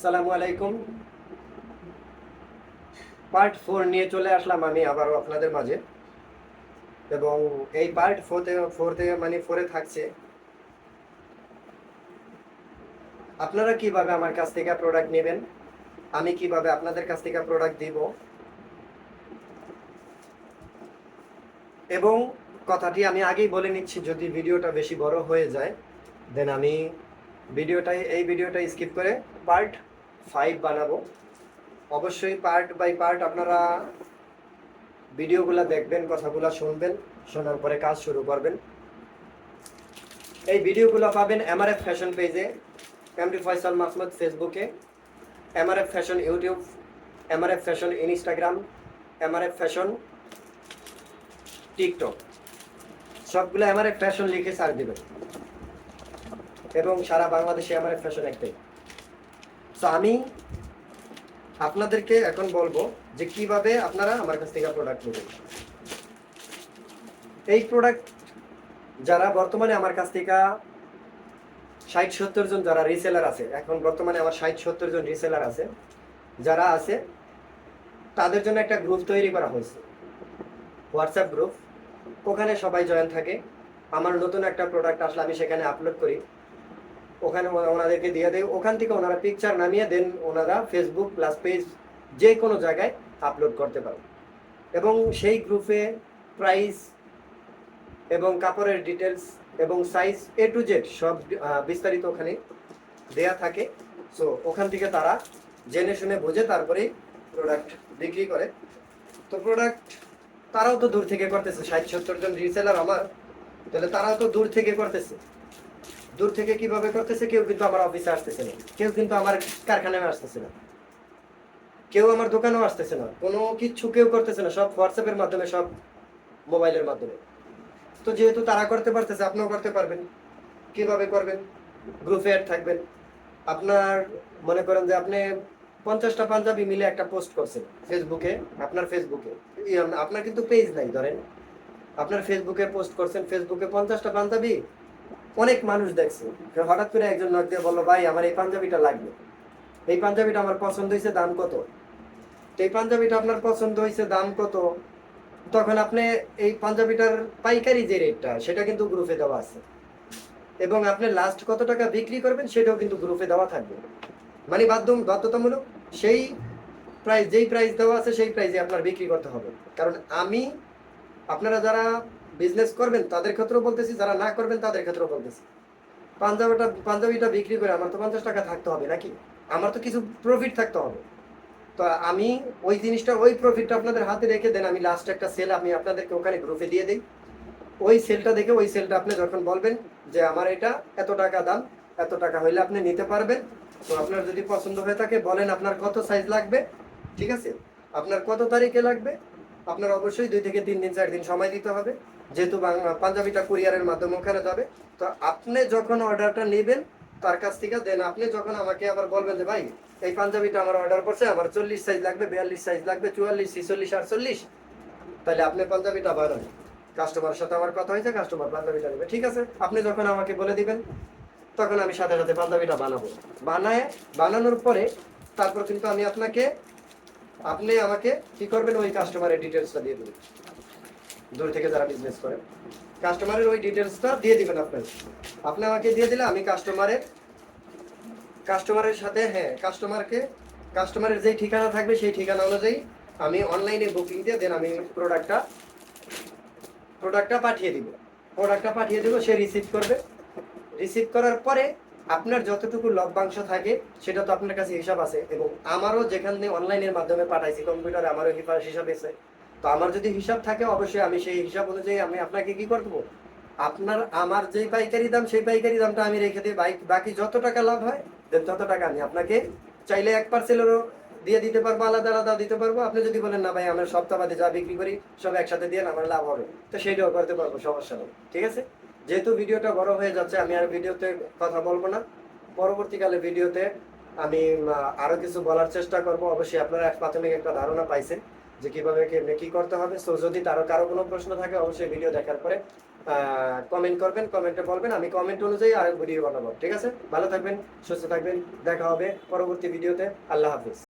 আসসালামু আলাইকুম। পার্ট 4 নিয়ে চলে আসলাম আমি আবারও আপনাদের মাঝে। এবং এই পার্ট 4 মানে 4 থাকছে আপনারা কিভাবে আমার কাছ থেকে প্রোডাক্ট নেবেন, আমি কিভাবে আপনাদের কাছ থেকে প্রোডাক্ট দিব, এবং কথাটি আমি আগেই বলে নিচ্ছি, যদি ভিডিওটা বেশি বড় হয়ে যায় দেন আমি এই ভিডিওটা স্কিপ করে পার্ট 5 বানাবো। অবশ্যই পার্ট বাই পার্ট আপনারা ভিডিওগুলো দেখবেন, কথাগুলো শুনবেন, শোনার পরে কাজ শুরু করবেন। এই ভিডিওগুলো পাবেন এমআরএফ ফ্যাশন পেজে, এমডি ফয়সাল মাহমুদ ফেসবুকে, MRF fashion YouTube, MRF fashion Instagram, MRF fashion TikTok, সবগুলো এমআরএফ ফ্যাশন লিখে সার্চ দেবেন এবং সারা বাংলাদেশে এমআরএফ ফ্যাশন একটাই। তো আমি আপনাদেরকে এখন বলবো যে কিভাবে আপনারা আমার কাছ থেকে প্রোডাক্ট নেবেন। এই প্রোডাক্ট যারা বর্তমানে আমার কাছ থেকে 60-70 জন যারা রিসেলার আছে, এখন বর্তমানে আমার 60-70 জন রিসেলার আছে, যারা আছে তাদের জন্য একটা গ্রুপ তৈরি করা হয়েছে, হোয়াটসঅ্যাপ গ্রুপ। ওখানে সবাই জয়েন থাকে। আমার নতুন একটা প্রোডাক্ট আসলে আমি সেখানে আপলোড করি, ওখানে ওনাদেরকে দিয়ে দেয়, ওখান থেকে ওনারা পিকচার নামিয়ে দেন, ওনারা ফেসবুক প্লাস পেজ যে কোনো জায়গায় আপলোড করতে পারে। এবং সেই গ্রুপে প্রাইস এবং কাপড়ের ডিটেলস এবং সাইজ A to Z সব বিস্তারিত ওখানে দেয়া থাকে। সো ওখান থেকে তারা জেনে শুনে বুঝে তারপরেই প্রোডাক্ট বিক্রি করে। তো প্রোডাক্ট তারাও তো দূর থেকে করতেছে, 60-70 জন রিসেলার আমার, তাহলে তারাও তো দূর থেকে করতেছে। দূর থেকে কিভাবে করতেছে? কেউ কিন্তু আমার অফিসে আসতেছে না, কেউ কিন্তু আমার কারখানায় আসতেছে না, কেউ আমার দোকানেও আসতেছে না, কোনো কিছু কেউ করতেছে না, সব হোয়াটসঅ্যাপের মাধ্যমে, সব মোবাইলের মাধ্যমে। তো যেহেতু তারা করতে পারতেছে, আপনিও করতে পারবেন। কিভাবে করবেন? গ্রুপে অ্যাড থাকবেন। আপনার মনে করেন যে আপনি 50টা পাঞ্জাবি মিলে একটা পোস্ট করছেন ফেসবুকে, আপনার ফেসবুকে, আপনার কিন্তু পেজ নাই, ধরেন আপনার ফেসবুকে পোস্ট করছেন, ফেসবুকে 50টা পাঞ্জাবি অনেক মানুষ দেখছে। হঠাৎ করে একজন নক দিয়ে বললো, ভাই আমার এই পাঞ্জাবিটা লাগবে, এই পাঞ্জাবিটা আমার পছন্দ হয়েছে, দাম কত? তো এই পাঞ্জাবিটা আপনার পছন্দ হয়েছে, দাম কত? তখন আপনি এই পাঞ্জাবিটার পাইকারি যে রেটটা, সেটা কিন্তু গ্রুপে দেওয়া আছে, এবং আপনি লাস্ট কত টাকা বিক্রি করবেন সেটাও কিন্তু গ্রুপে দেওয়া থাকবে। মানে বাধ্যতামূলক সেই প্রাইস, যেই প্রাইস দেওয়া আছে সেই প্রাইসে আপনার বিক্রি করতে হবে। কারণ আমি, আপনারা যারা বিজনেস করবেন তাদের ক্ষেত্রেও বলতেছি, যারা না করবেন তাদের ক্ষেত্রেও বলতেছি, পাঞ্জাবিটা বিক্রি করে আমার তো 50 টাকা থাকতে হবে নাকি? আমার তো কিছু প্রফিট থাকতে হবে। তো আমি ওই জিনিসটা, ওই প্রফিটটা আপনাদের হাতে রেখে দেন, আমি লাস্ট একটা সেল আমি আপনাদেরকে ওখানে গ্রুপে দিয়ে দিই। ওই সেলটা দেখে, ওই সেলটা আপনি যখন বলবেন যে আমার এটা এত টাকা দাম, এত টাকা হইলে আপনি নিতে পারবেন, তো আপনার যদি পছন্দ হয়ে থাকে বলেন আপনার কত সাইজ লাগবে, ঠিক আছে, আপনার কত তারিখে লাগবে। আপনার অবশ্যই 2 থেকে 3 দিন 4 দিন সময় দিতে হবে, যেহেতু পাঞ্জাবিটা কুরিয়ারের মাধ্যমে ওখানে যাবে। তো আপনি যখন অর্ডারটা নেবেন তার কাছ থেকে, দেন আপনি যখন আমাকে আবার বলবেন যে ভাই এই পাঞ্জাবিটা আমার অর্ডার করছে, আমার 40 সাইজ লাগবে, 42 সাইজ লাগবে, 44, 46, 48, তাহলে আপনি পাঞ্জাবিটা বানান। কাস্টমারের সাথে আমার কথা হয়েছে, কাস্টমার পাঞ্জাবিটা নেবে, ঠিক আছে। আপনি যখন আমাকে বলে দিবেন তখন আমি সাথে সাথে পাঞ্জাবিটা বানাবো। বানানোর পরে তারপর কিন্তু আমি আপনি আমাকে কি করবেন, ওই কাস্টমারের ডিটেলসটা দিয়ে দেবেন। দূর থেকে যারা বিজনেস করে, কাস্টমারের ওই ডিটেলসটা দিয়ে দিবেন। আপনি আমাকে দিয়ে দিলে আমি কাস্টমারের সাথে, হ্যাঁ, কাস্টমারের যেই ঠিকানা থাকবে সেই ঠিকানা অনুযায়ী আমি অনলাইনে বুকিং দিয়ে দেন আমি প্রোডাক্টটা পাঠিয়ে দিব। সে রিসিভ করবে। রিসিভ করার পরে আপনার যতটুকু লভ্যাংশ থাকে সেটা তো আপনার কাছে হিসাব আছে, এবং আমারও যেখানে অনলাইনের মাধ্যমে পাঠাইছি কম্পিউটারে, আমারও হিসাব আছে। তো আমার যদি হিসাব থাকে অবশ্যই আমি সেই হিসাব অনুযায়ী আমি আপনাকে কি করবো, আমার যেই পাইকারি দাম সেই পাইকারি দামটা আমি রেখে দিই। বাকি যত টাকা লাভ হয় দেন তত টাকা আমি আপনাকে চাইলে এক পার্সেলেরও দিয়ে দিতে পারবো, আলাদা আলাদা দিতে পারবো। আপনি যদি বলেন না ভাই আমরা সপ্তাহবাদে যা বিক্রি করি সব একসাথে দিয়ে আমার লাভ হবে, তো সেইটাও করতে পারবো, সমস্যা নেই, ঠিক আছে। যেহেতু ভিডিওটা বড় হয়ে যাচ্ছে, আমি আর ভিডিওতে কথা বলবো না। পরবর্তীকালে ভিডিওতে আমি আরো কিছু বলার চেষ্টা করব। অবশ্যই আপনারা প্রাথমিক একটা ধারণা পাইছেন যে কিভাবে কি করতে হবে। সো যদি কারো কোনো প্রশ্ন থাকে অবশ্যই ভিডিও দেখার পরে কমেন্ট করবেন, কমেন্টে বলবেন, আমি কমেন্ট অনুযায়ী আর ভিডিও বানাবো। ঠিক আছে, ভালো থাকবেন, সুস্থ থাকবেন, দেখা হবে পরবর্তী ভিডিওতে। আল্লাহ হাফিজ।